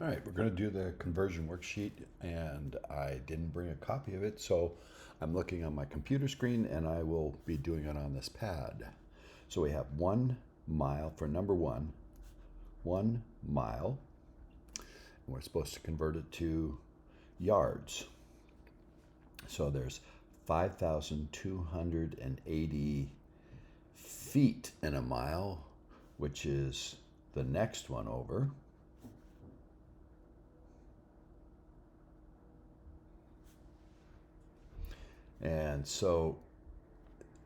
All right, we're going to do the conversion worksheet, and I didn't bring a copy of it, so I'm looking on my computer screen, and I will be doing it on this pad. So we have 1 mile for number 1 mile, and we're supposed to convert it to yards. So there's 5,280 feet in a mile, which is the next one over. And so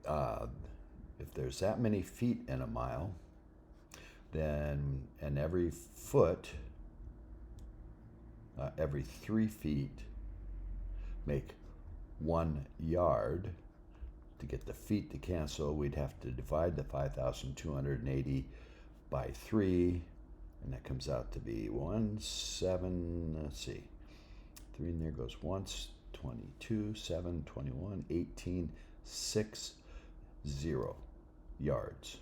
if there's that many feet in a mile, then and every foot, every 3 feet make 1 yard. To get the feet to cancel, we'd have to divide the 5,280 by 3, and that comes out to be 3 in there goes once, 22, 7, 21, 18, 6, 0 yards.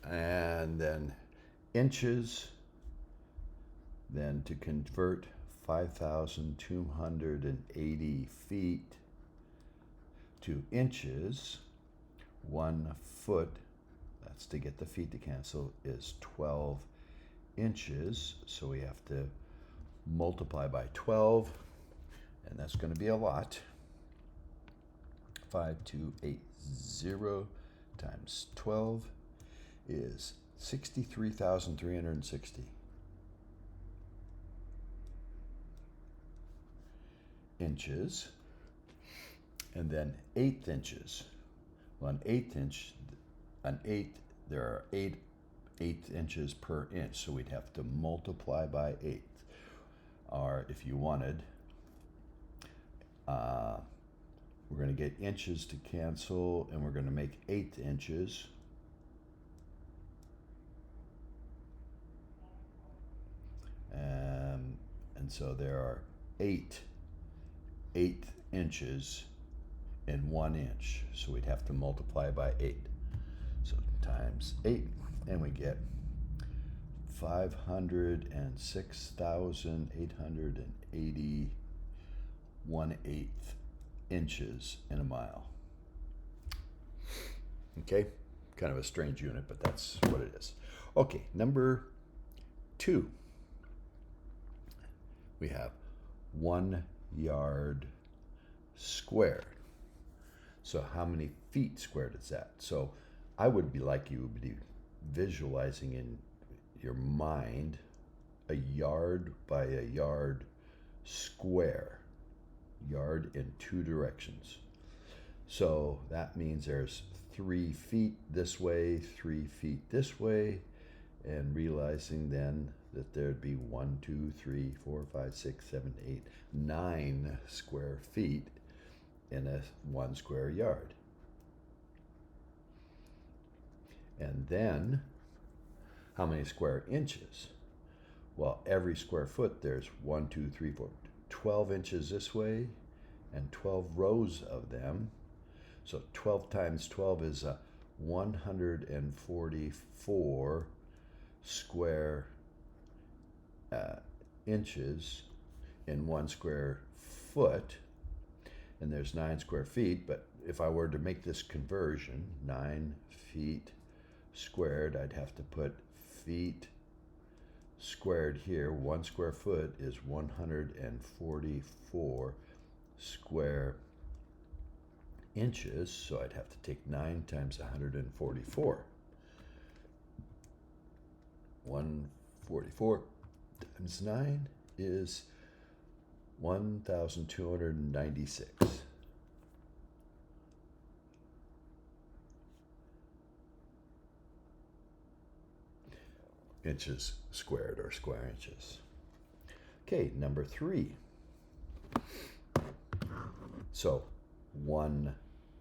And then inches, then to convert 5,280 feet to inches, 1 foot, that's to get the feet to cancel, is 12 inches. So we have to multiply by 12, and that's going to be a lot. 5280 times 12 is 63,360 inches. And then 1/8 inches. Well, there are 8 inches per inch, so we'd have to multiply by 8. Or if you wanted, we're going to get inches to cancel, and we're going to make 8 inches. And so there are 8 inches in 1 inch. So we'd have to multiply by 8. So times 8, and we get 506,880 1/8 inches in a mile. Okay, kind of a strange unit, but that's what it is. Okay, number 2. We have 1 yard squared. So how many feet squared is that? So I would be like you would be visualizing in your mind a yard by a yard square, yard in 2 directions. So that means there's 3 feet this way, 3 feet this way, and realizing then that there'd be 1, 2, 3, 4, 5, 6, 7, 8, 9 square feet in a 1 square yard. And then, how many square inches? Well, every square foot, there's 1, 2, 3, 4, 12 inches this way, and 12 rows of them. So 12 times 12 is 144 square inches in 1 square foot. And there's 9 square feet, but if I were to make this conversion, 9 feet squared, I'd have to put feet squared here. 1 square foot is 144 square inches, so I'd have to take 9 times 144. 144 times 9 is 1,296 inches squared, or square inches. Okay, number 3. So 1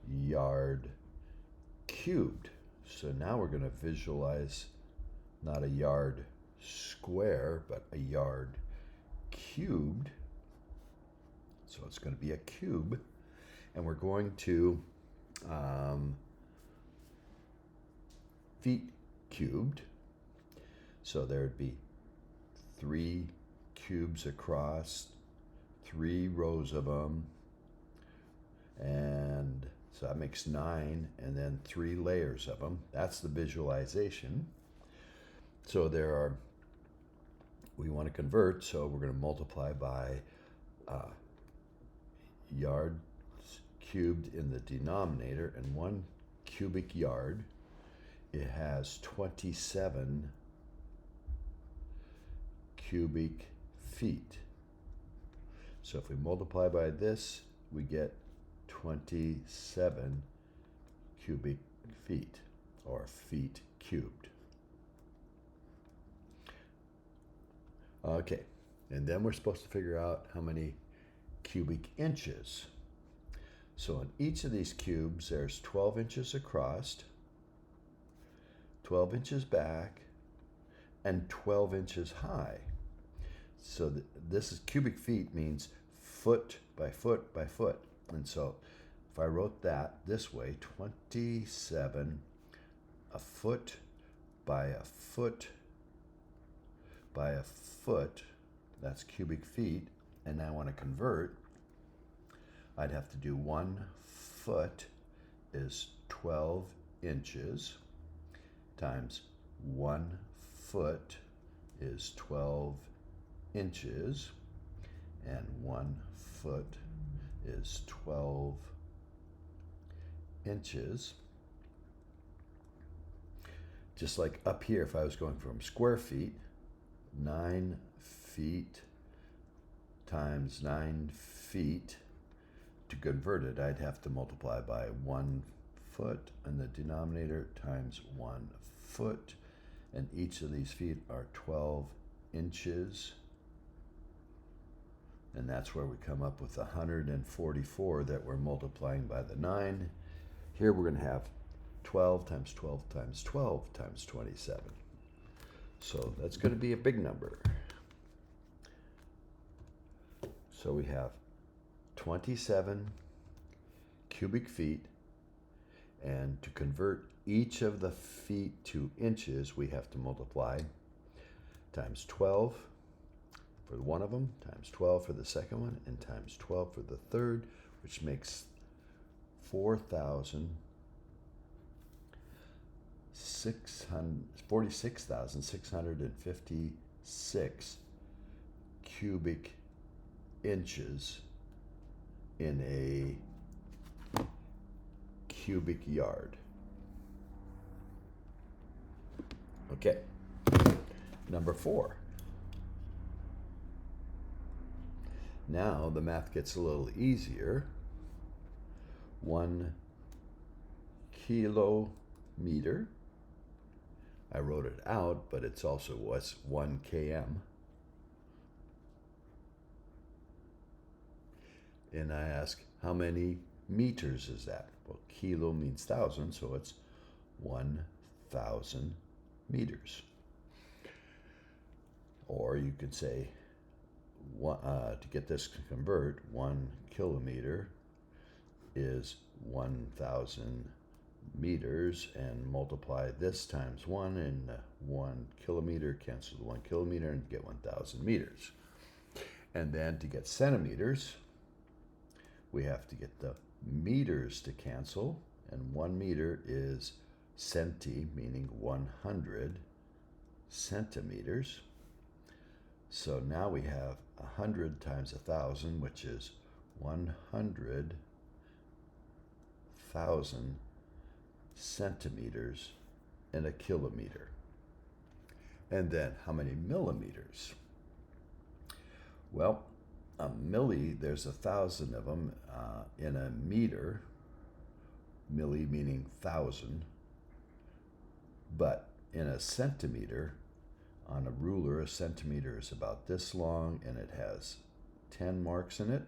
yard cubed. So now we're going to visualize not a yard square, but a yard cubed. So it's going to be a cube, and we're going to feet cubed. So there'd be 3 cubes across, 3 rows of them, and so that makes 9, and then 3 layers of them. That's the visualization. So we want to convert, so we're going to multiply by yards cubed in the denominator, and 1 cubic yard, it has 27 cubic feet. So if we multiply by this, we get 27 cubic feet, or feet cubed. Okay, and then we're supposed to figure out how many cubic inches. So in each of these cubes, there's 12 inches across, 12 inches back, and 12 inches high. So this is cubic feet, means foot by foot by foot. And so if I wrote that this way, 27 a foot by a foot by a foot, that's cubic feet. And now I want to convert, I'd have to do 1 foot is 12 inches times 1 foot is 12 inches, and 1 foot is 12 inches. Just like up here, if I was going from square feet, 9 feet times 9 feet, to convert it, I'd have to multiply by 1 foot in the denominator times 1 foot, and each of these feet are 12 inches, and that's where we come up with 144 that we're multiplying by the 9. Here we're going to have 12 times 12 times 12 times 27. So that's going to be a big number. So we have 27 cubic feet, and to convert each of the feet to inches, we have to multiply times 12 for one of them, times 12 for the second one, and times 12 for the third, which makes 46,656 cubic inches in a cubic yard. Okay, number 4. Now the math gets a little easier. 1 kilometer. I wrote it out, but it's also what's 1 km. And I ask, how many meters is that? Well, kilo means 1,000, so it's 1,000 meters. Or you could say, to get this to convert, 1 kilometer is 1,000 meters, and multiply this times 1, and 1 kilometer cancels 1 kilometer, and get 1,000 meters. And then to get centimeters, we have to get the meters to cancel, and 1 meter is centi, meaning 100 centimeters. So now we have 100 times 1,000, which is 100,000 centimeters in a kilometer. And then how many millimeters? Well, a milli, there's 1,000 of them in a meter, milli meaning 1,000, but in a centimeter, on a ruler, a centimeter is about this long, and it has 10 marks in it.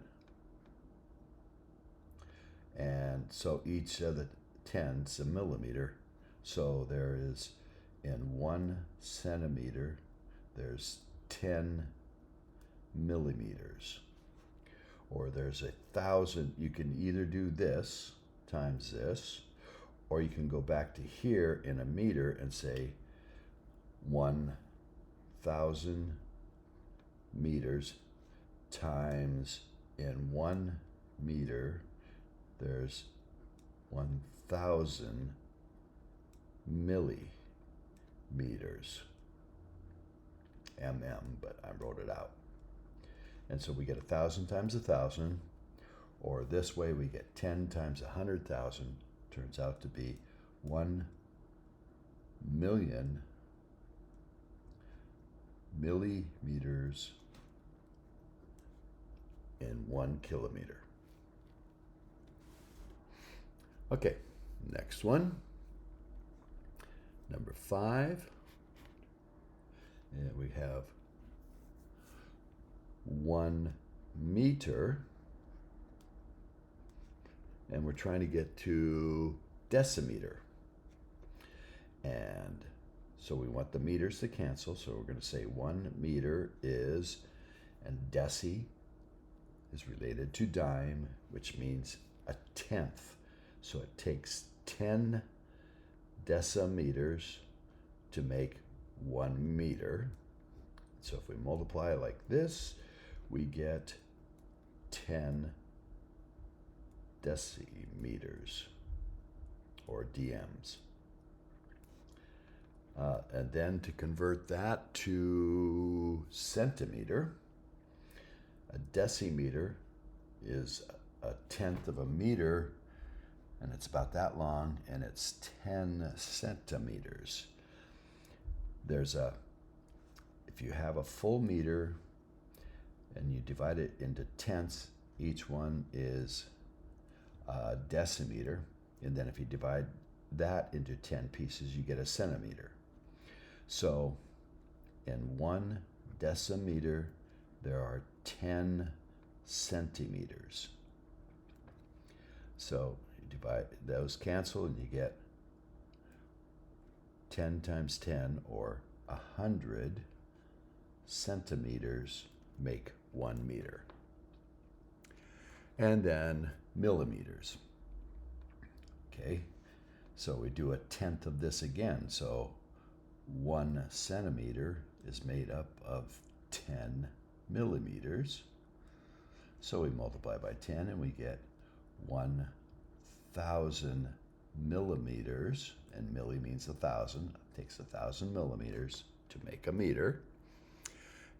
And so each of the 10 is a millimeter. So there is, in 1 centimeter, there's 10 millimeters. Or there's 1,000, you can either do this times this, or you can go back to here in a meter and say 1,000 meters times in 1 meter, there's 1,000 millimeters, but I wrote it out. And so we get 1,000 times 1,000, or this way we get 10 times 100,000, turns out to be 1,000,000 millimeters in 1 kilometer. Okay, next one. Number 5. And we have 1 meter. And we're trying to get to decimeter. And so we want the meters to cancel. So we're going to say 1 meter is, and deci is related to dime, which means a tenth. So it takes 10 decimeters to make 1 meter. So if we multiply like this, we get 10 decimeters, or DMs. And then to convert that to centimeter, a decimeter is a tenth of a meter, and it's about that long, and it's 10 centimeters. If you have a full meter and you divide it into tenths, each one is a decimeter, and then if you divide that into 10 pieces, you get a centimeter. So in 1 decimeter, there are 10 centimeters. So you divide those, cancel, and you get 10 times 10, or 100 centimeters make 1 meter. And then millimeters. Okay, so we do a tenth of this again. So 1 centimeter is made up of 10 millimeters. So we multiply by 10 and we get 1,000 millimeters, and milli means 1,000. It takes 1,000 millimeters to make a meter.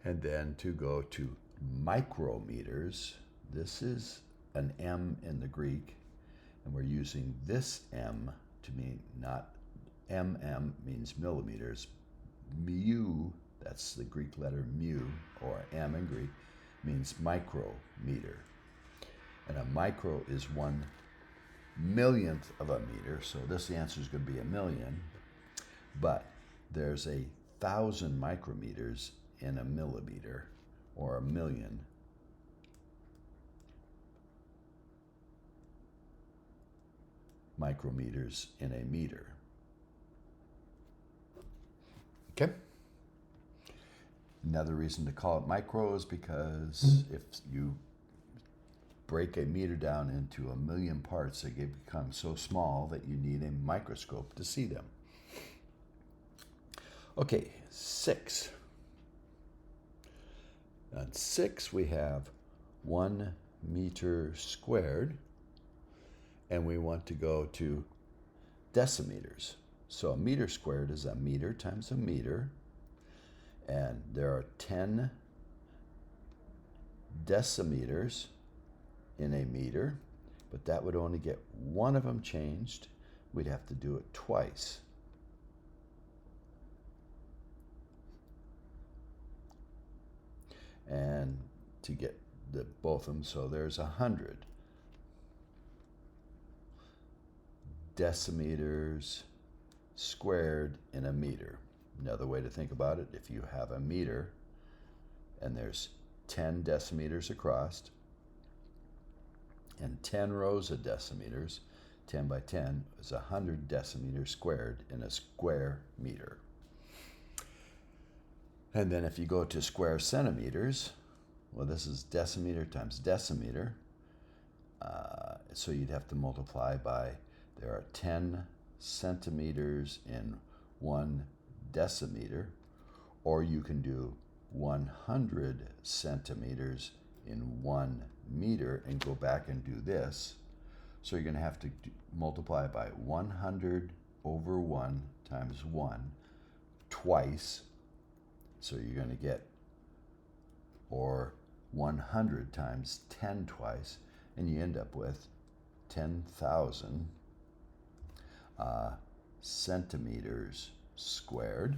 And then to go to micrometers, this is an M in the Greek, and we're using this M to mean, not MM means millimeters. Mu, that's the Greek letter mu, or M in Greek, means micrometer. And a micro is 1/1,000,000th of a meter, so this answer is going to be 1,000,000. But there's 1,000 micrometers in a millimeter, or 1,000,000. Micrometers in a meter. Okay. Another reason to call it micro is because if you break a meter down into 1,000,000 parts, they become so small that you need a microscope to see them. Okay, 6. On 6, we have 1 meter squared, and we want to go to decimeters. So a meter squared is a meter times a meter, and there are 10 decimeters in a meter, but that would only get one of them changed. We'd have to do it twice. And to get both of them, so there's 100 decimeters squared in a meter. Another way to think about it, if you have a meter and there's 10 decimeters across and 10 rows of decimeters, 10 by 10 is 100 decimeters squared in a square meter. And then if you go to square centimeters, well, this is decimeter times decimeter. So you'd have to multiply by, there are 10 centimeters in 1 decimeter, or you can do 100 centimeters in 1 meter and go back and do this. So you're going to have to multiply by 100 over 1 times 1 twice. So you're going to get, or 100 times 10 twice, and you end up with 10,000 centimeters squared.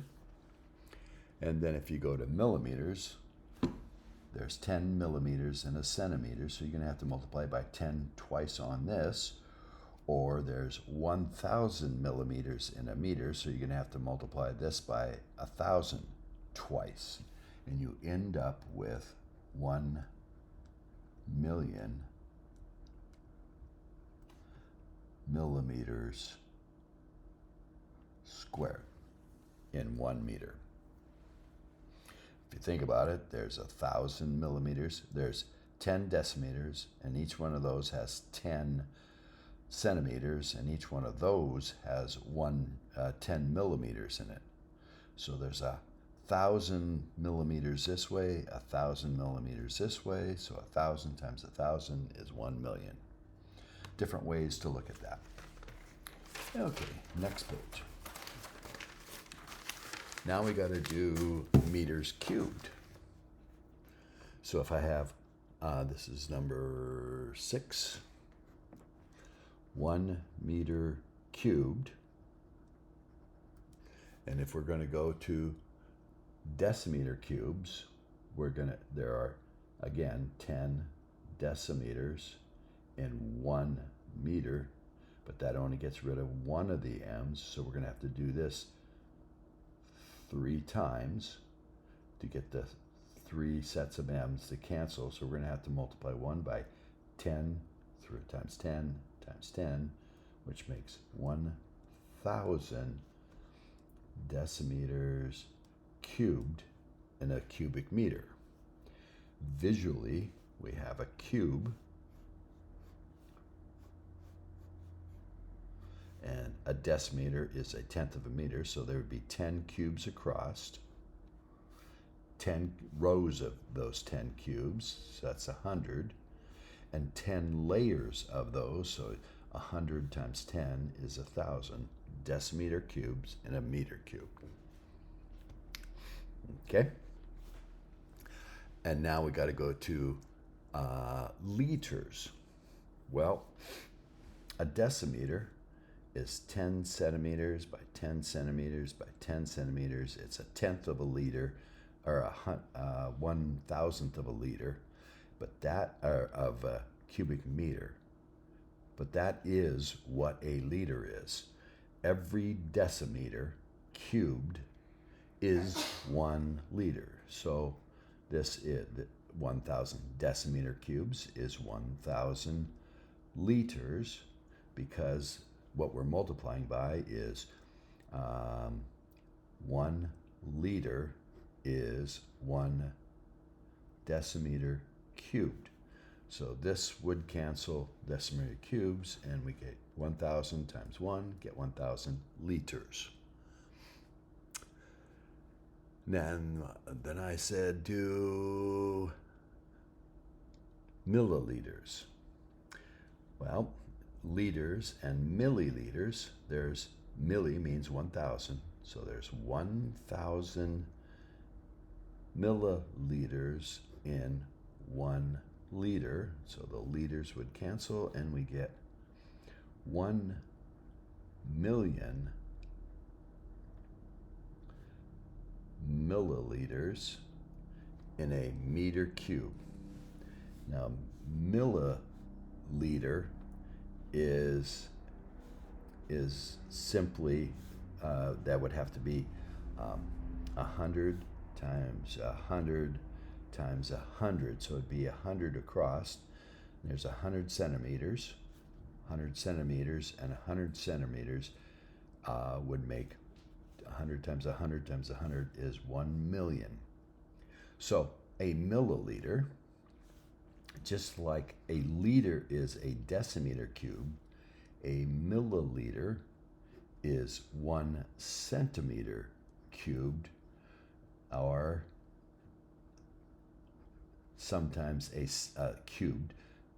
And then if you go to millimeters, there's 10 millimeters in a centimeter, so you're going to have to multiply by 10 twice on this. Or there's 1,000 millimeters in a meter, so you're going to have to multiply this by 1,000 twice. And you end up with 1 million millimeters squared in 1 meter. If you think about it, there's 1,000 millimeters, there's 10 decimeters, and each one of those has 10 centimeters, and each one of those has 10 millimeters in it. So there's 1,000 millimeters this way, 1,000 millimeters this way, so 1,000 times 1,000 is 1 million. Different ways to look at that. Okay, next page. Now we got to do meters cubed. So if I have, this is number 6, 1 meter cubed. And if we're going to go to decimeter cubes, there are, again, 10 decimeters in 1 meter, but that only gets rid of one of the m's, so we're going to have to do this 3 times to get the 3 sets of m's to cancel. So we're going to have to multiply 1 by 10 times 10 times 10, which makes 1,000 decimeters cubed in a cubic meter. Visually, we have a cube, and a decimeter is 1/10 of a meter, so there would be 10 cubes across, 10 rows of those 10 cubes, so that's 100, and 10 layers of those, so 100 times 10 is 1,000 decimeter cubes in a meter cube. Okay? And now we got to go to liters. Well, a decimeter is 10 centimeters by 10 centimeters by 10 centimeters. It's 1/10 of a liter, or 1,000th of a liter, but that of a cubic meter. But that is what a liter is. Every decimeter cubed is 1 liter. So this is 1,000 decimeter cubes is 1,000 liters, because what we're multiplying by is 1 liter is 1 decimeter cubed. So this would cancel decimeter cubes, and we get 1,000 times 1, get 1,000 liters. Then I said do milliliters. Well, liters and milliliters, there's milli means 1,000, so there's 1,000 milliliters in 1 liter, so the liters would cancel, and we get 1 million milliliters in a meter cube. Now, milliliter is simply, that would have to be 100 times 100 times 100, so it'd be 100 across. There's 100 centimeters, 100 centimeters, and 100 centimeters would make 100 times 100 times 100 is 1 million. So a milliliter, just like a liter is a decimeter cube, a milliliter is 1 centimeter cubed, or sometimes a cubed.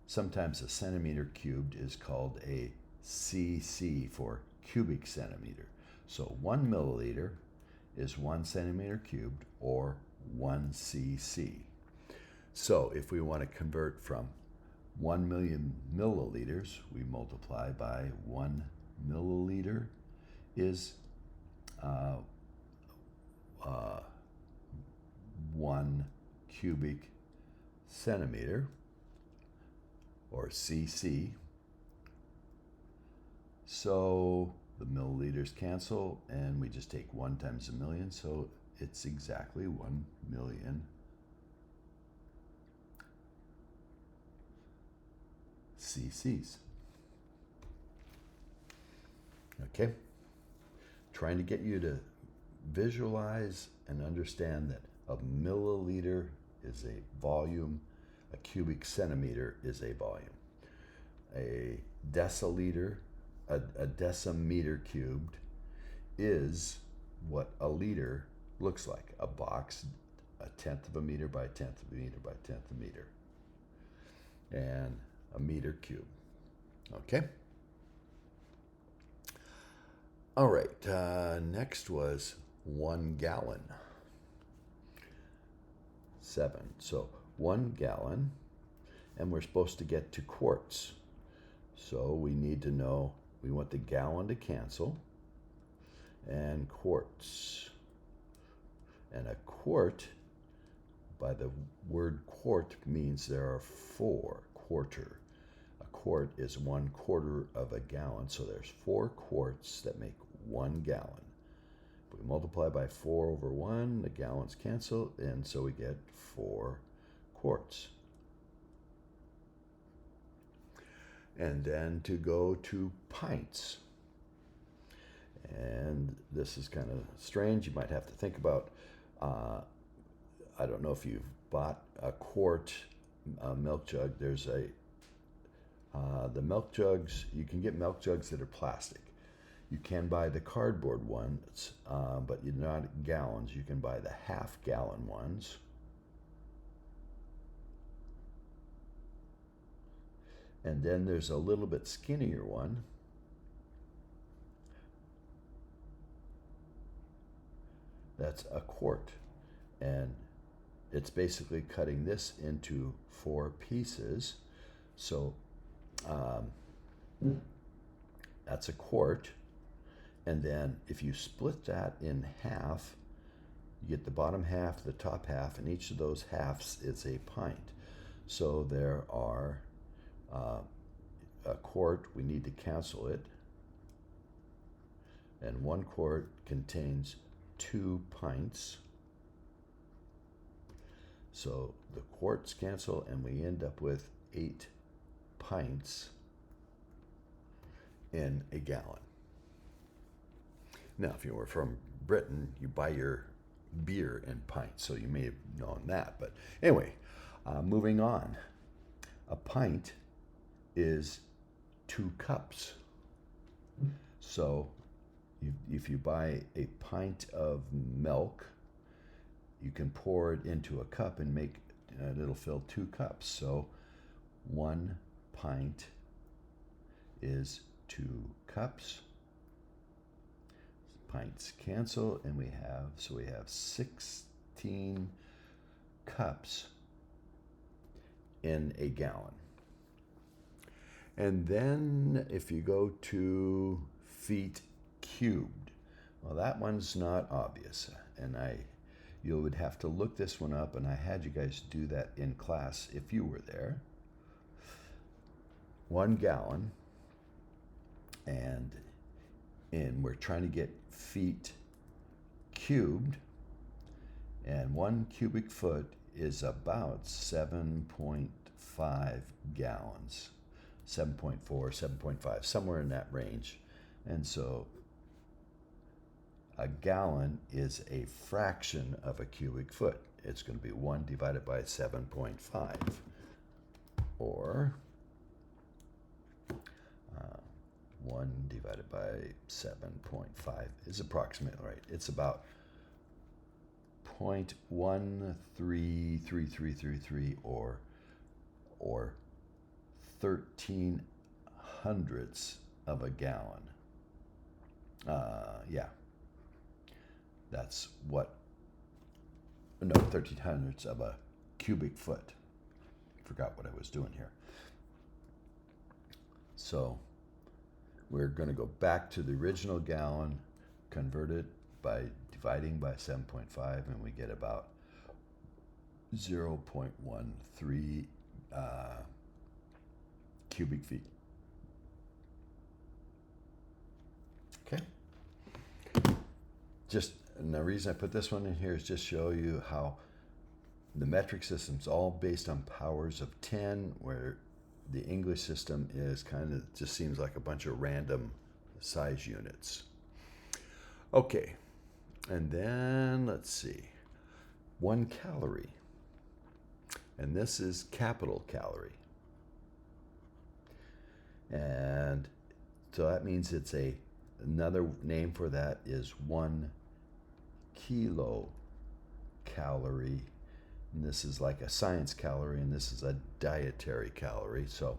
Sometimes a centimeter cubed is called a cc for cubic centimeter. So 1 milliliter is 1 centimeter cubed, or 1 cc. So if we want to convert from 1 million milliliters, we multiply by 1 milliliter is 1 cubic centimeter, or cc. So the milliliters cancel, and we just take 1 times a million, so it's exactly 1 million cc's. Okay? Trying to get you to visualize and understand that a milliliter is a volume, a cubic centimeter is a volume. A deciliter, a decimeter cubed is what a liter looks like. A box, a tenth of a meter by a tenth of a meter by a tenth of a meter. And a meter cubed. Okay? All right, next was 1 gallon. 7. So 1 gallon, and we're supposed to get to quarts. So we need to know, we want the gallon to cancel, and quarts. And a quart, by the word quart, means there are 4, quarter. A quart is 1/4 of a gallon, so there's 4 quarts that make 1 gallon. If we multiply by 4 over 1, the gallons cancel, and so we get 4 quarts. And then to go to pints. And this is kind of strange. You might have to think about, I don't know if you've bought a quart milk jug. There's the milk jugs, you can get milk jugs that are plastic. You can buy the cardboard ones, but you're not gallons. You can buy the half-gallon ones. And then there's a little bit skinnier one. That's a quart. And it's basically cutting this into 4 pieces. So that's a quart. And then if you split that in half, you get the bottom half, the top half, and each of those halves is a pint. So there are a quart, we need to cancel it. And 1 quart contains 2 pints. So the quarts cancel, and we end up with 8 pints in a gallon. Now, if you were from Britain, you buy your beer in pints, so you may have known that. But anyway, moving on. A pint is 2 cups. So if you buy a pint of milk, you can pour it into a cup and make it'll fill 2 cups. So 1 pint is 2 cups. Pints cancel, and we have 16 cups in a gallon. And then if you go to feet cubed, well, that one's not obvious, and you would have to look this one up, and I had you guys do that in class if you were there. 1 gallon, and we're trying to get feet cubed, and 1 cubic foot is about 7.5 gallons, 7.4, 7.5, somewhere in that range. And so a gallon is a fraction of a cubic foot. It's going to be 1 divided by 7.5, or 1 divided by 7.5 is approximately right. It's about 0.133333 or 13 hundredths of a gallon. Yeah, that's what, no, 13 hundredths of a cubic foot. Forgot what I was doing here. So we're going to go back to the original gallon, convert it by dividing by 7.5, and we get about 0.13 cubic feet. Okay. And the reason I put this one in here is just show you how the metric system's all based on powers of 10, where the English system is kind of just seems like a bunch of random size units. Okay, and then let's see, 1 calorie, and this is capital calorie, and so that means it's another name for that is 1 kilocalorie. And this is like a science calorie, and this is a dietary calorie. So,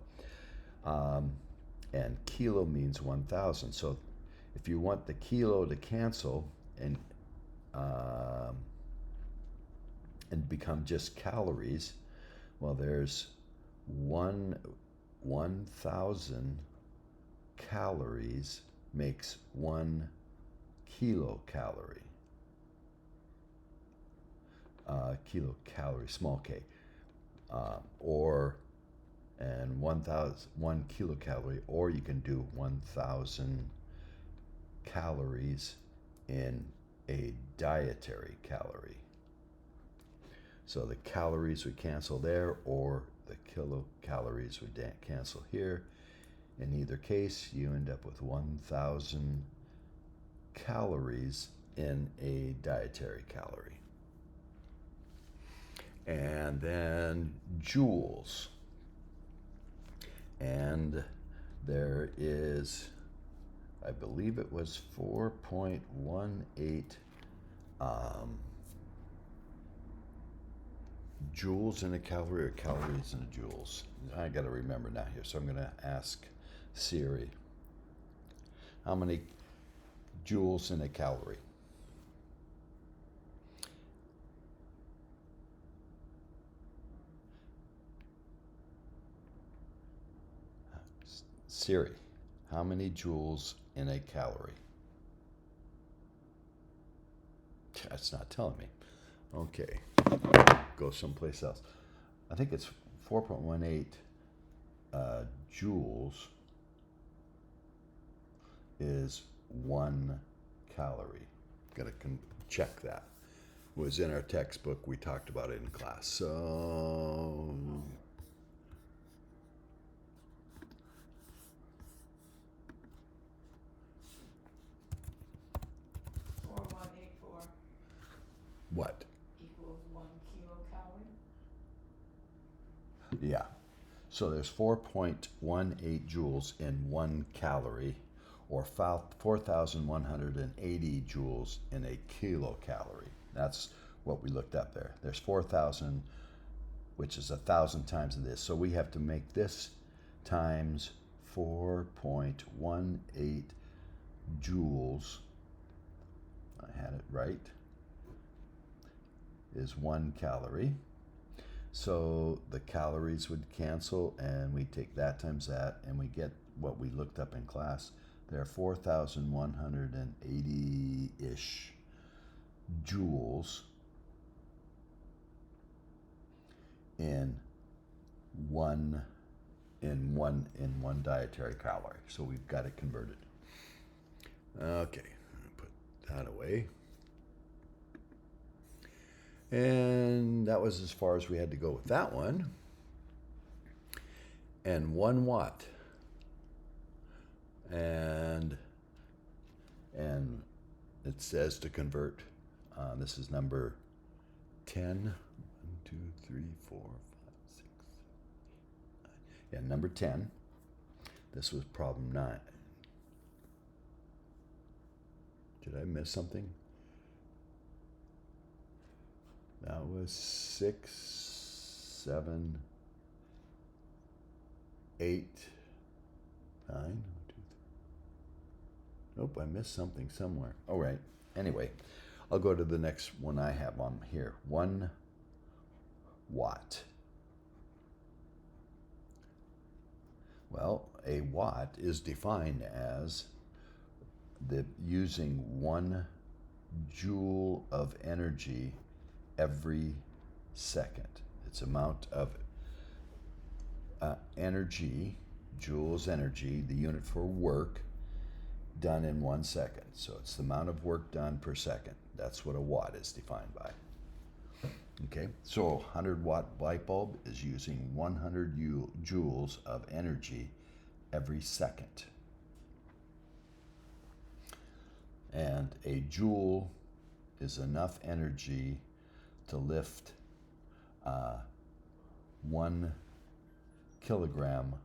and kilo means 1,000. So, if you want the kilo to cancel and become just calories, well, there's 1,000 calories makes 1 kilocalorie. Kilocalorie, small k, and 1 kilocalorie, or you can do 1,000 calories in a dietary calorie. So the calories would cancel there, or the kilocalories would cancel here. In either case, you end up with 1,000 calories in a dietary calorie. And then joules. And there is, I believe it was 4.18 joules in a calorie, or calories in a joules. I got to remember now here, so I'm going to ask Siri, how many joules in a calorie? Siri, how many joules in a calorie? That's not telling me. Okay, go someplace else. I think it's 4.18 joules is 1 calorie. Gotta check that. It was in our textbook. We talked about it in class. So 4184 what? equals 1 kilocalorie. Yeah. So there's 4.18 joules in 1 calorie, or 4,180 joules in a kilocalorie. That's what we looked up there. There's 4,000, which is 1,000 times of this. So we have to make this times 4.18 joules. I had it right. Is 1 calorie. So the calories would cancel, and we take that times that, and we get what we looked up in class. There are 4,180-ish joules in one dietary calorie. So we've got it converted. Okay, put that away. And that was as far as we had to go with that one. And 1 watt. And it says to convert. This is number 10. 1, 2, 3, 4, 5, 6, 7, 8, 9. Yeah, number 10. This was problem 9. Did I miss something? That was 6, 7, 8, 9. Nope, I missed something somewhere. All right. Anyway, I'll go to the next one I have on here. 1 watt. Well, a watt is defined as using 1 joule of energy every second. It's amount of energy, joules energy, the unit for work done in 1 second. So it's the amount of work done per second. That's what a watt is defined by. Okay, so a 100-watt light bulb is using 100 joules of energy every second. And a joule is enough energy to lift 1 kilogram,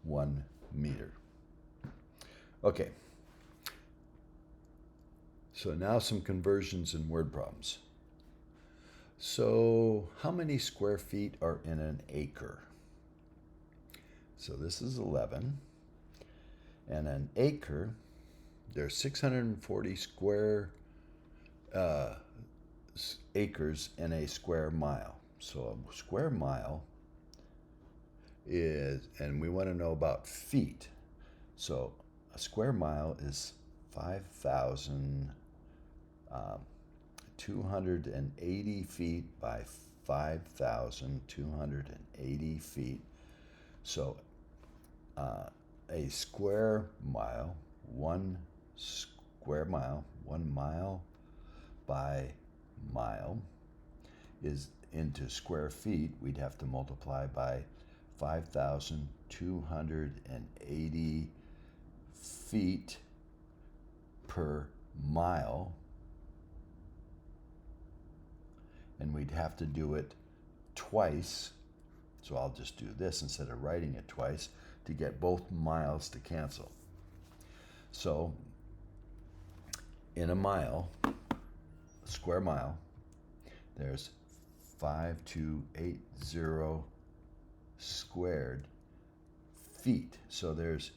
1 meter. Okay, so now some conversions and word problems. So how many square feet are in an acre? So this is 11. And an acre, there's 640 square acres in a square mile. So a square mile is, and we want to know about feet. So a square mile is 5,280 feet by 5,280 feet. So a square mile, 1 square mile, 1 mile by mile is into square feet. We'd have to multiply by 5,280 feet per mile. And we'd have to do it twice. So I'll just do this instead of writing it twice to get both miles to cancel. So in a mile, a square mile, there's 5,280 squared feet. So there's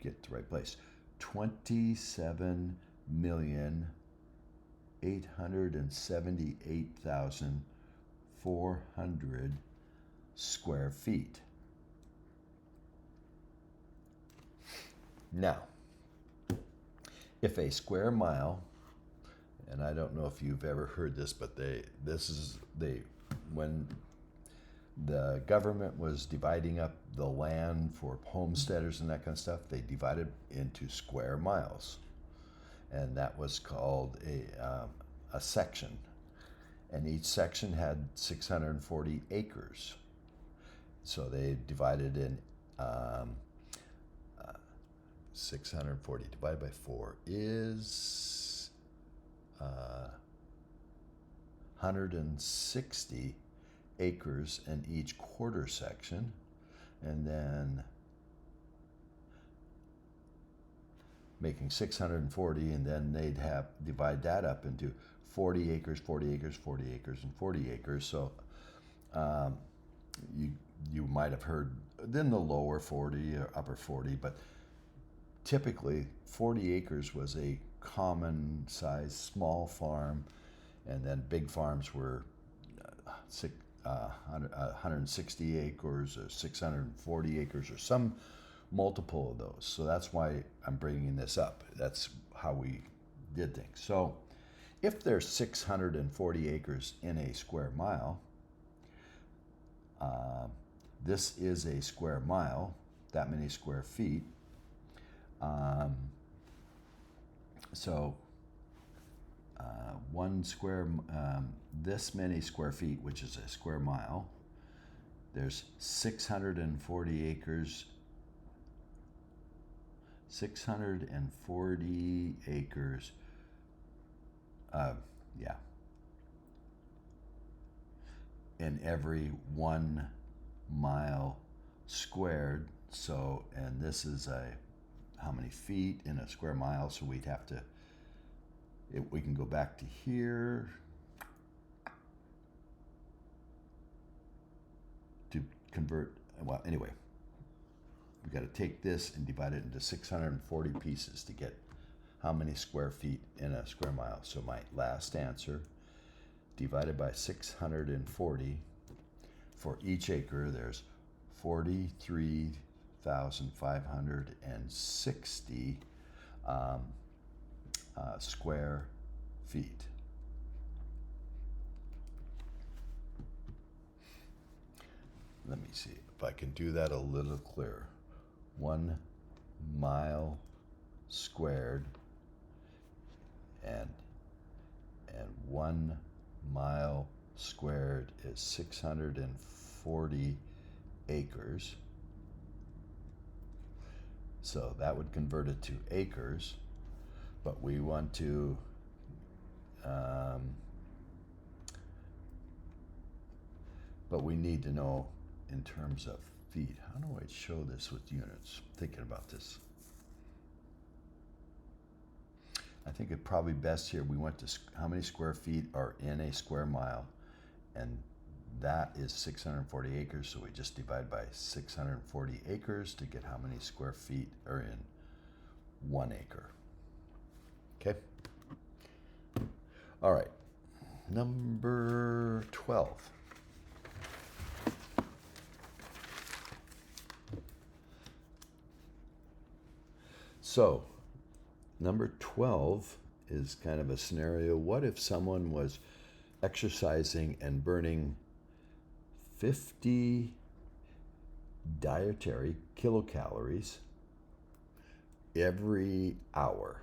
get the right place. 27,878,400 square feet. Now, if a square mile, and I don't know if you've ever heard this, but when the government was dividing up the land for homesteaders and that kind of stuff, they divided into square miles, and that was called a section. And each section had 640 acres. So they divided in 640 divided by 4 is 160 acres in each quarter section, and then making 640, and then they'd have divide that up into 40 acres, 40 acres, 40 acres, and 40 acres. So you might have heard then the lower 40 or upper 40, but typically 40 acres was a common size small farm, and then big farms were 160 acres or 640 acres or some multiple of those. So that's why I'm bringing this up. That's how we did things. So if there's 640 acres in a square mile, this is a square mile, that many square feet. So 1 square, this many square feet, which is a square mile, there's 640 acres, 640 acres, in every 1 mile squared. So, and this is how many feet in a square mile, so we'd have to we can go back to here to convert. Well, anyway, we got to take this and divide it into 640 pieces to get how many square feet in a square mile. So my last answer, divided by 640, for each acre, there's 43,560 square feet. Let me see if I can do that a little clearer. 1 mile squared and 1 mile squared is 640 acres. So that would convert it to acres, but we want to but we need to know in terms of feet. How do I show this with units? Thinking about this. I think it probably best here we went to how many square feet are in a square mile, and that is 640 acres, so we just divide by 640 acres to get how many square feet are in 1 acre. Okay? All right, number 12. So, number 12 is kind of a scenario. What if someone was exercising and burning 50 dietary kilocalories every hour?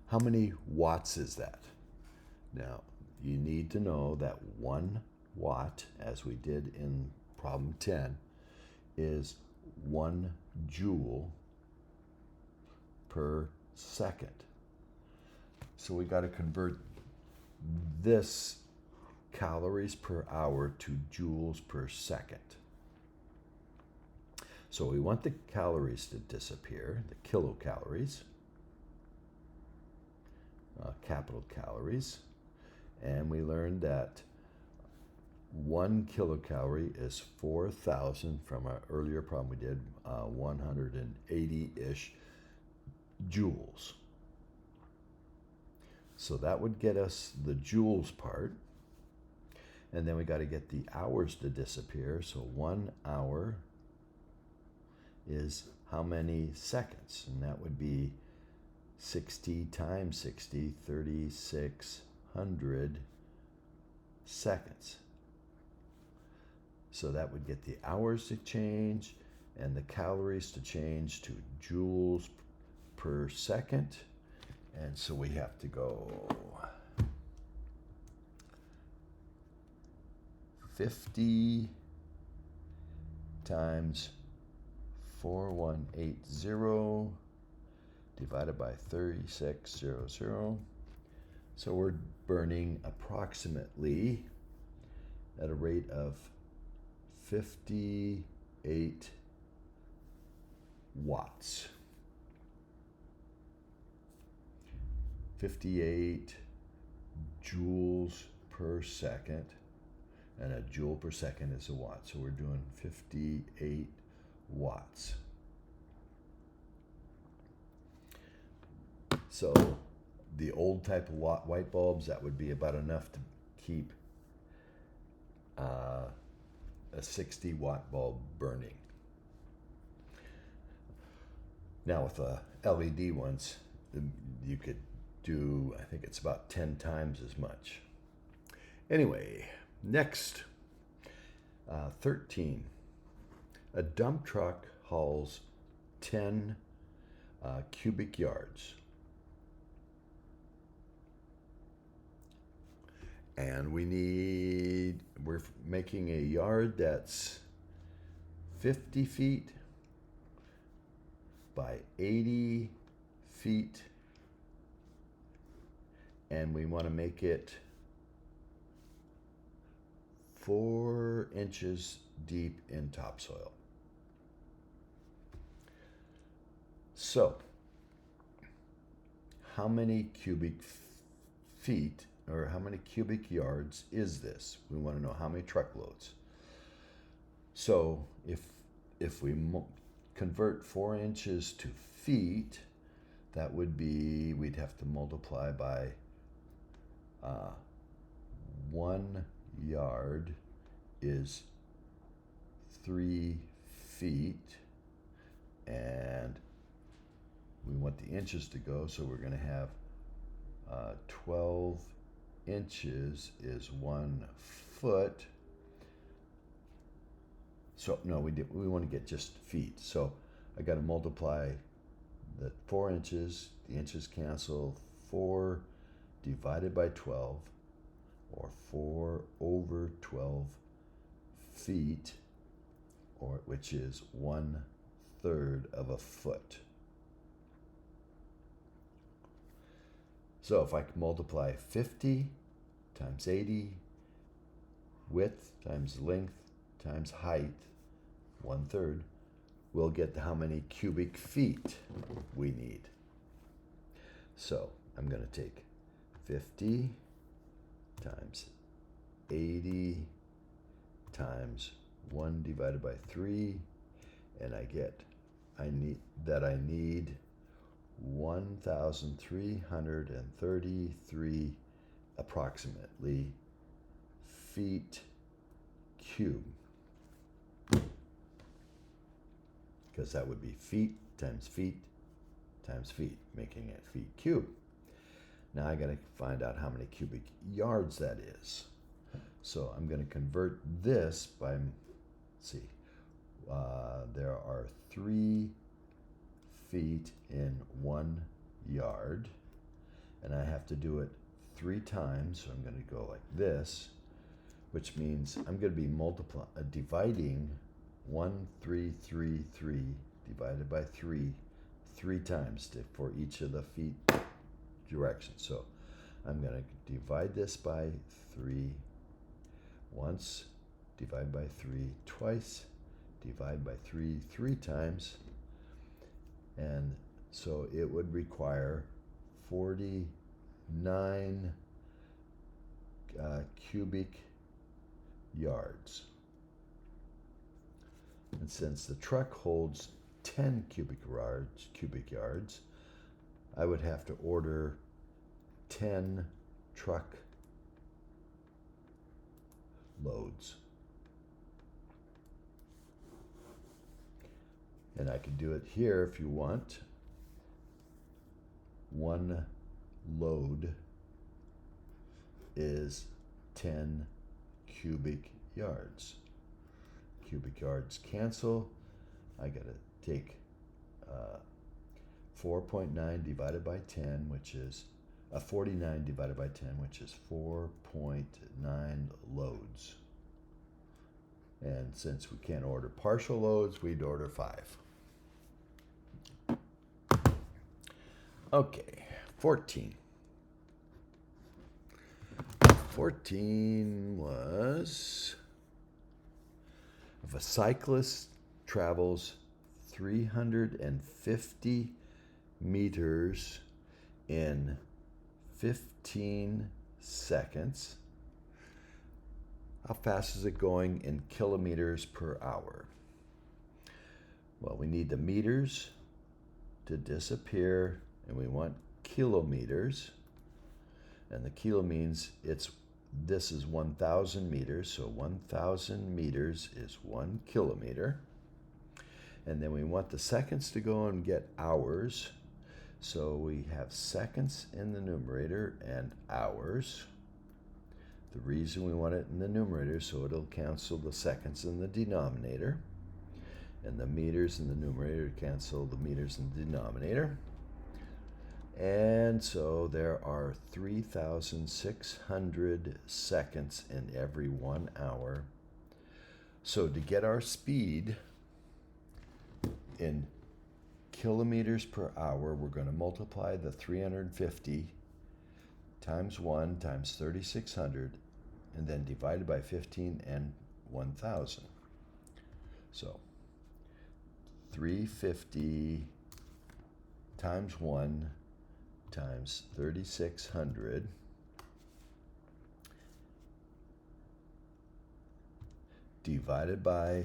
How many watts is that? Now, you need to know that 1 watt, as we did in problem 10, is 1 joule per second. So we got to convert this calories per hour to joules per second. So we want the calories to disappear, the kilocalories, capital calories, and we learned that 1 kilocalorie is 4,000 from our earlier problem we did, 180-ish joules. So that would get us the joules part. And then we got to get the hours to disappear. So 1 hour is how many seconds? And that would be 60 times 60, 3,600 seconds. So that would get the hours to change and the calories to change to joules per second. And so we have to go 50 times 4180 divided by 3600. So we're burning approximately at a rate of 58 watts. 58 joules per second, and a joule per second is a watt. So we're doing 58 watts. So the old type of white bulbs, that would be about enough to keep a 60 watt bulb burning. Now with the LED ones, you could do, I think it's about 10 times as much. Anyway, next, 13. A dump truck hauls 10 cubic yards. And we're making a yard that's 50 feet by 80 feet. And we want to make it 4 inches deep in topsoil. So how many cubic feet or how many cubic yards is this? We want to know how many truckloads. So if we convert 4 inches to feet, that would be, we'd have to multiply by 1 yard is 3 feet, and we want the inches to go, so we're going to have 12 inches is 1 foot. So no, we want to get just feet. So I got to multiply the 4 inches, the inches cancel, 4 divided by 12, or 4 over 12 feet, or which is 1/3 of a foot. So if I multiply 50 times 80, width times length times height, 1/3, we'll get how many cubic feet we need. So I'm going to take 50 times 80 times 1 divided by 3, and I need 1,333 approximately feet cube, because that would be feet times feet times feet, making it feet cube. Now I got to find out how many cubic yards that is. So I'm going to convert this by, let's see, there are 3 feet in 1 yard, and I have to do it 3 times, so I'm going to go like this, which means I'm going to be dividing 1,333 divided by 3 times for each of the feet directions. So I'm going to divide this by 3 once, divide by 3 twice, divide by 3 times, and so it would require 49 cubic yards. And since the truck holds 10 cubic yards, I would have to order 10 truck loads. And I can do it here if you want. 1 load is 10 cubic yards. Cubic yards cancel. I gotta take 4.9 divided by 10, which is 49 divided by 10, which is 4.9 loads. And since we can't order partial loads, we'd order 5. Okay, 14. 14 was, if a cyclist travels 350 meters in 15 seconds, how fast is it going in kilometers per hour? Well, we need the meters to disappear, and we want kilometers. And the kilo means this is 1,000 meters, so 1,000 meters is 1 kilometer. And then we want the seconds to go and get hours. So we have seconds in the numerator and hours. The reason we want it in the numerator, so it'll cancel the seconds in the denominator. And the meters in the numerator cancel the meters in the denominator. And so there are 3,600 seconds in every 1 hour. So to get our speed in kilometers per hour, we're going to multiply the 350 times 1 times 3,600, and then divided by 15 and 1,000. So 350 times 1 times 3,600 divided by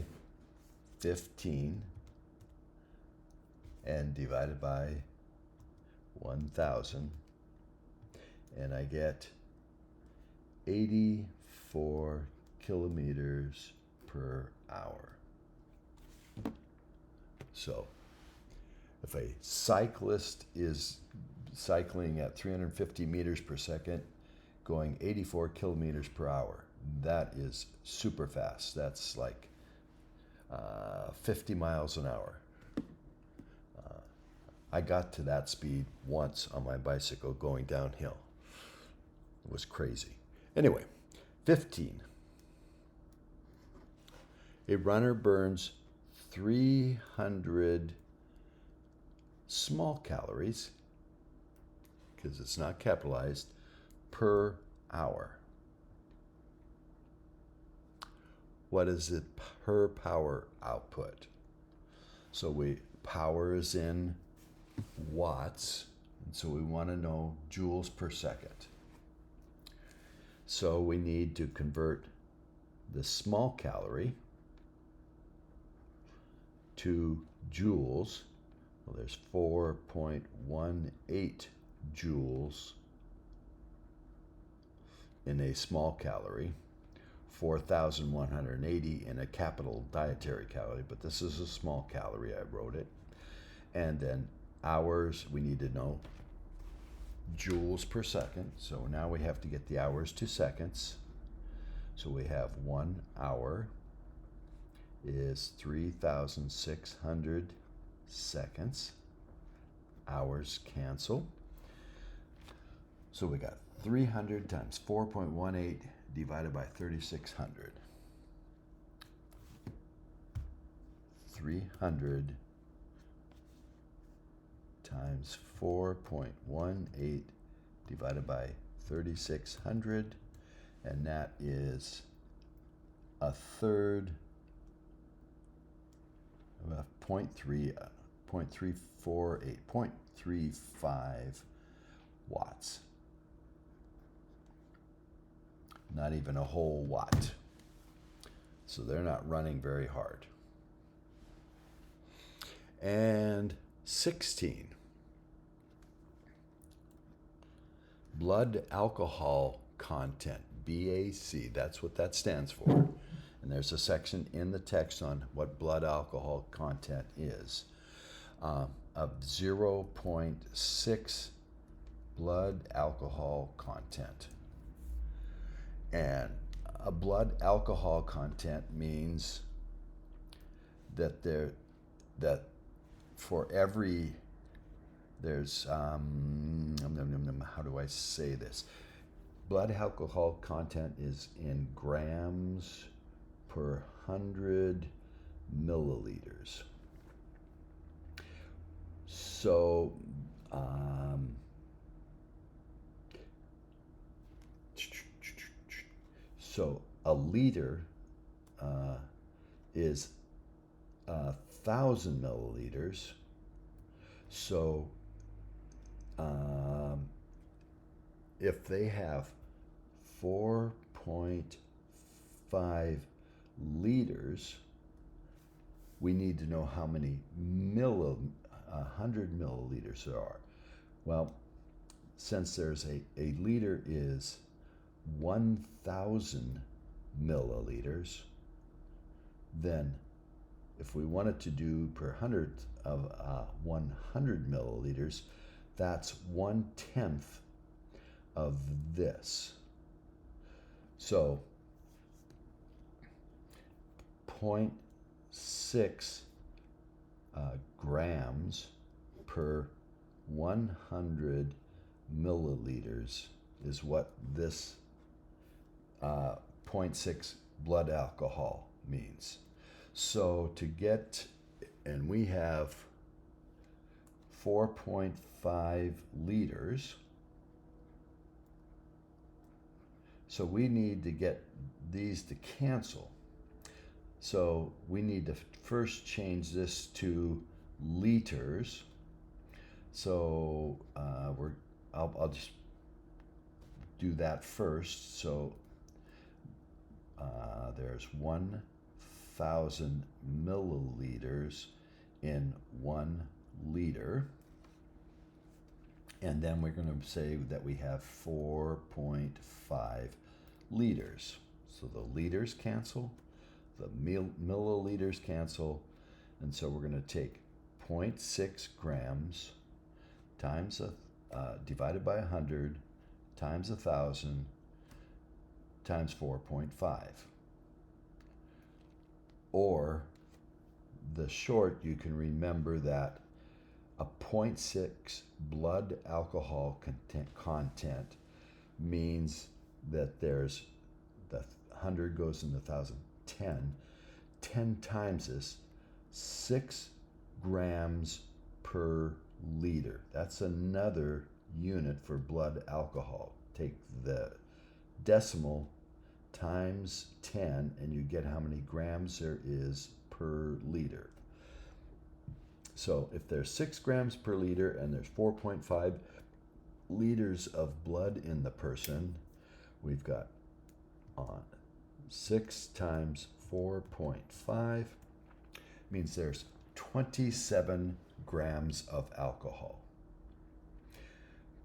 15 and divided by 1,000, and I get 84 kilometers per hour. So if a cyclist is cycling at 350 meters per second, going 84 kilometers per hour, that is super fast. That's like 50 miles an hour. I got to that speed once on my bicycle going downhill. It was crazy. Anyway, 15. A runner burns 300 small calories, because it's not capitalized, per hour. What is it per power output? So power is in watts, and so we want to know joules per second. So we need to convert the small calorie to joules. Well, there's 4.18 joules in a small calorie, 4,180 in a capital dietary calorie, but this is a small calorie, I wrote it. And then hours, we need to know joules per second. So now we have to get the hours to seconds. So we have 1 hour is 3,600 seconds. Hours cancel. So we got 300 times 4.18 divided by 3,600. 300 times 4.18 divided by 3,600, and that is a third of 0.35 watts. Not even a whole watt. So they're not running very hard. And 16. Blood alcohol content, BAC, that's what that stands for. And there's a section in the text on what blood alcohol content is. Of 0.6 blood alcohol content. And a blood alcohol content means that for every, there's, how do I say this? Blood alcohol content is in grams per 100 milliliters. So, a liter is 1,000 milliliters. So if they have 4.5 liters, we need to know how many 100 milliliters there are. Well, since there's a liter is 1,000 milliliters, then if we wanted to do per hundredth of 100 milliliters, that's 1/10 of this. So 0.6 grams per 100 milliliters is what this 0.6 blood alcohol means. So to get, and we have 4.5 liters, so we need to get these to cancel. So we need to first change this to liters. So I'll just do that first. So there's 1,000 milliliters in 1 liter. And then we're going to say that we have 4.5 liters. So the liters cancel, the milliliters cancel, and so we're going to take 0.6 grams times divided by 100 times 1,000 times 4.5. Or the short, you can remember that a 0.6 blood alcohol content means that there's the 100 goes in the 1,000, 10 times this, 6 grams per liter. That's another unit for blood alcohol. Take the decimal times 10 and you get how many grams there is per liter. So if there's 6 grams per liter and there's 4.5 liters of blood in the person, we've got 6 times 4.5 means there's 27 grams of alcohol.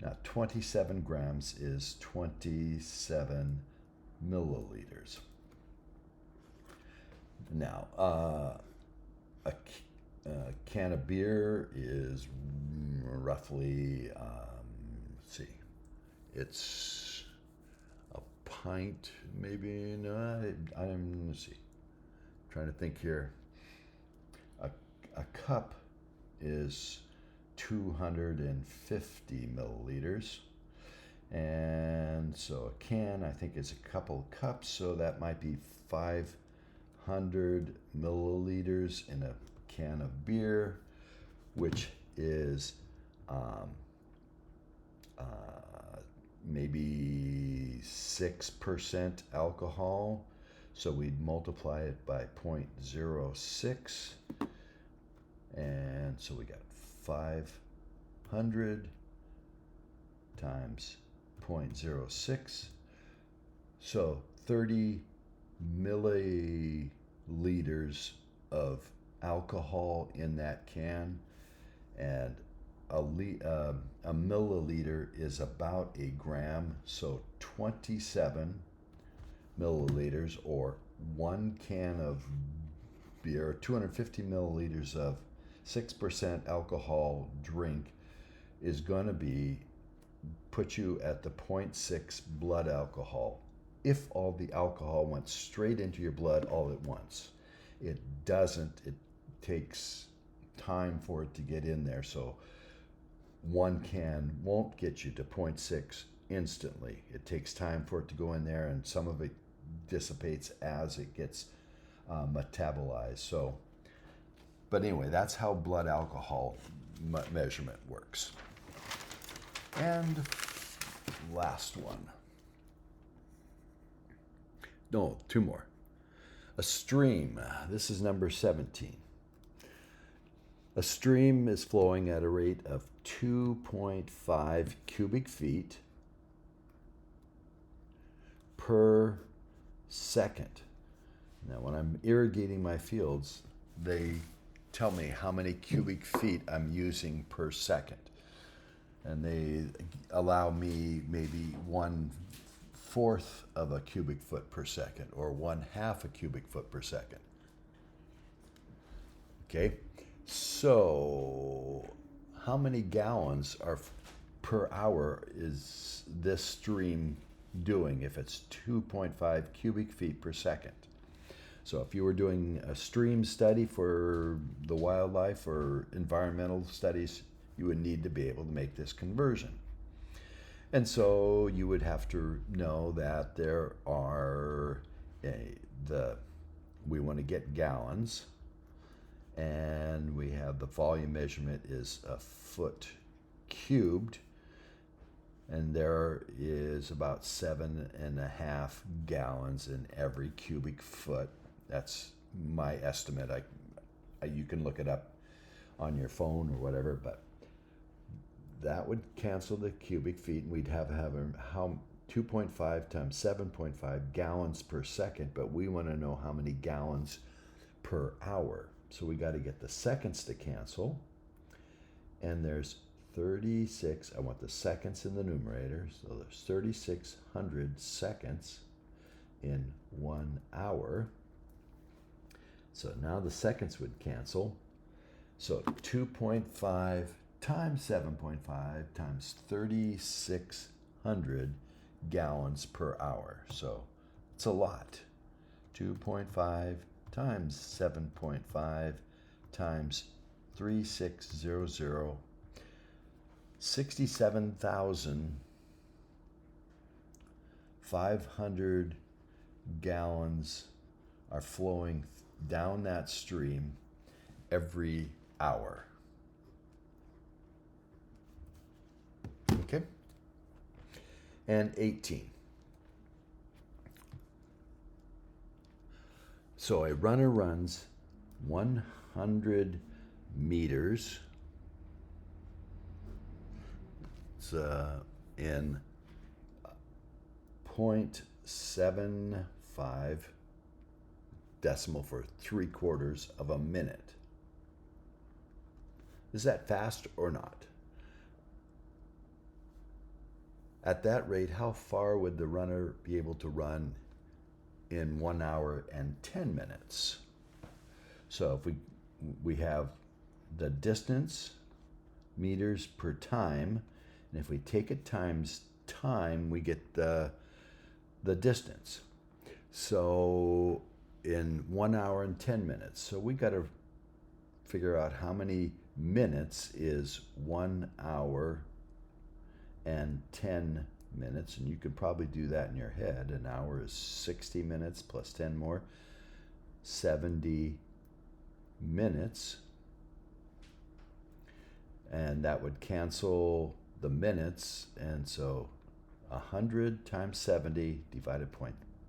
Now 27 grams is 27 milliliters. Now a can of beer is roughly, let's see, it's a pint, maybe. No, let's see. I'm trying to think here. A cup is 250 milliliters. And so a can, I think, is a couple cups, so that might be 500 milliliters in a can of beer, which is maybe 6% alcohol. So we'd multiply it by 0.06. And so we got 500 times 0.06. So 30 milliliters of alcohol in that can, and a milliliter is about a gram, so 27 milliliters, or 1 can of beer, 250 milliliters of 6% alcohol drink is going to put you at the 0.6 blood alcohol if all the alcohol went straight into your blood all at once. It doesn't. It takes time for it to get in there. So 1 can won't get you to 0.6 instantly. It takes time for it to go in there, and some of it dissipates as it gets metabolized. So, but anyway, that's how blood alcohol measurement works. And last one. No, 2 more. A stream. This is number 17. A stream is flowing at a rate of 2.5 cubic feet per second. Now, when I'm irrigating my fields, they tell me how many cubic feet I'm using per second. And they allow me maybe 1/4 of a cubic foot per second, or 1/2 a cubic foot per second. Okay, so how many gallons per hour is this stream doing if it's 2.5 cubic feet per second? So if you were doing a stream study for the wildlife or environmental studies, you would need to be able to make this conversion. And so you would have to know that there are we want to get gallons, and we have the volume measurement is a foot cubed, and there is about 7.5 gallons in every cubic foot. That's my estimate. You can look it up on your phone or whatever, but that would cancel the cubic feet, and we'd have how 2.5 times 7.5 gallons per second, but we want to know how many gallons per hour. So we got to get the seconds to cancel, and there's 36, I want the seconds in the numerator, so there's 3,600 seconds in 1 hour. So now the seconds would cancel. So 2.5 times 7.5 times 3,600 gallons per hour. So it's a lot. 2.5 times 7.5 times 3,600, 67,500 gallons are flowing down that stream every hour. Okay? And 18. So a runner runs 100 meters. It's in 0.75 decimal for 3/4 of a minute. Is that fast or not? At that rate, how far would the runner be able to run in 1 hour and 10 minutes? So if we have the distance, meters per time, and if we take it times time, we get the distance. So in 1 hour and 10 minutes. So we got to figure out how many minutes is 1 hour and 10 minutes. And you could probably do that in your head. An hour is 60 minutes plus 10 more, 70 minutes. And that would cancel the minutes. And so 100 times 70 divided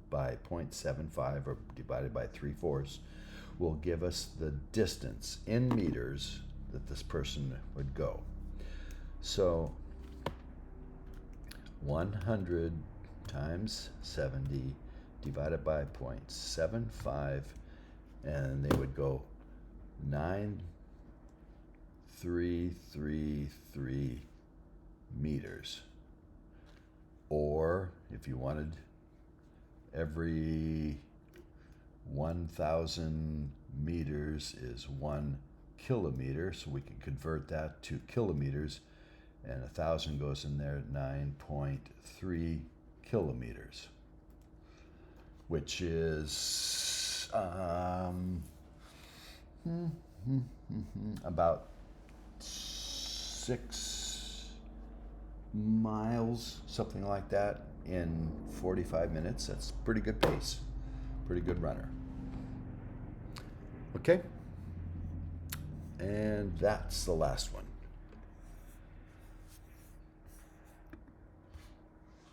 by 0.75 or divided by 3/4 will give us the distance in meters that this person would go. So 100 times 70 divided by 0.75, and they would go 9,333 meters. Or if you wanted, every 1,000 meters is 1 kilometer, so we can convert that to kilometers, and 1,000 goes in there, 9.3 kilometers, which is about 6 miles, something like that, in 45 minutes. That's pretty good pace, pretty good runner. Okay, and that's the last one.